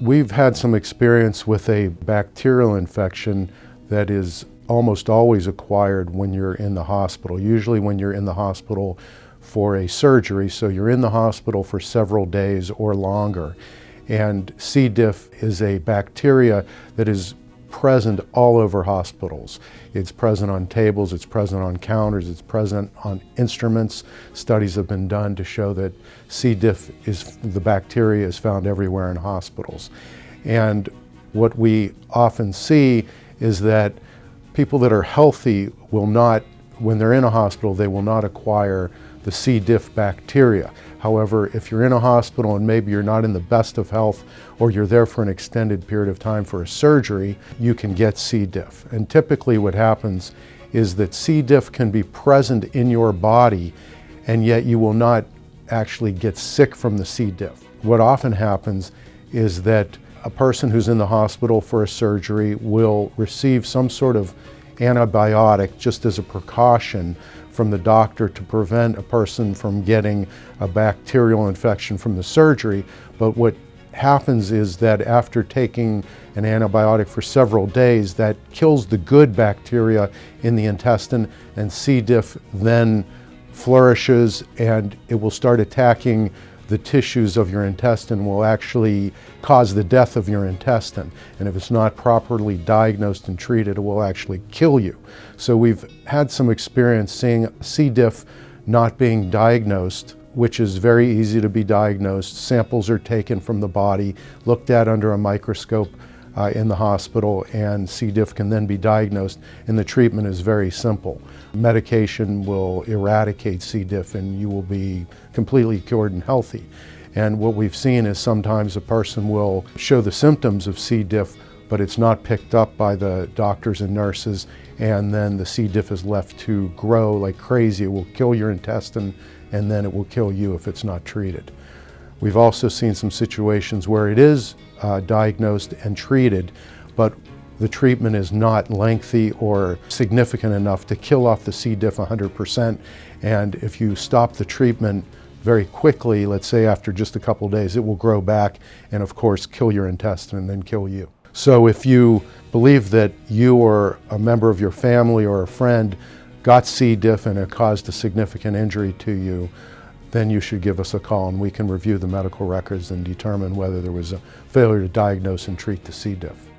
We've had some experience with a bacterial infection that is almost always acquired when you're in the hospital, usually when you're in the hospital for a surgery, so you're in the hospital for several days or longer. And C. diff is a bacteria that is present all over hospitals. It's present on tables, it's present on counters, it's present on instruments. Studies have been done to show that C. diff the bacteria is found everywhere in hospitals. And what we often see is that people that are healthy will not, when they're in a hospital, they will not acquire the C. diff bacteria. However, if you're in a hospital and maybe you're not in the best of health or you're there for an extended period of time for a surgery, you can get C. diff. And typically what happens is that C. diff can be present in your body and yet you will not actually get sick from the C. diff. What often happens is that a person who's in the hospital for a surgery will receive some sort of antibiotic just as a precaution from the doctor to prevent a person from getting a bacterial infection from the surgery. But what happens is that after taking an antibiotic for several days, that kills the good bacteria in the intestine, and C. diff then flourishes and it will start attacking the tissues of your intestine, will actually cause the death of your intestine. And if it's not properly diagnosed and treated, it will actually kill you. So we've had some experience seeing C. diff not being diagnosed, which is very easy to be diagnosed. Samples are taken from the body, looked at under a microscope in the hospital, and C. diff can then be diagnosed, and the treatment is very simple. Medication will eradicate C. diff and you will be completely cured and healthy. And what we've seen is sometimes a person will show the symptoms of C. diff, but it's not picked up by the doctors and nurses, and then the C. diff is left to grow like crazy. It will kill your intestine and then it will kill you if it's not treated. We've also seen some situations where it is diagnosed and treated, but the treatment is not lengthy or significant enough to kill off the C. diff 100%. And if you stop the treatment very quickly, let's say after just a couple days, it will grow back and of course kill your intestine and then kill you. So if you believe that you or a member of your family or a friend got C. diff and it caused a significant injury to you, then you should give us a call and we can review the medical records and determine whether there was a failure to diagnose and treat the C. diff.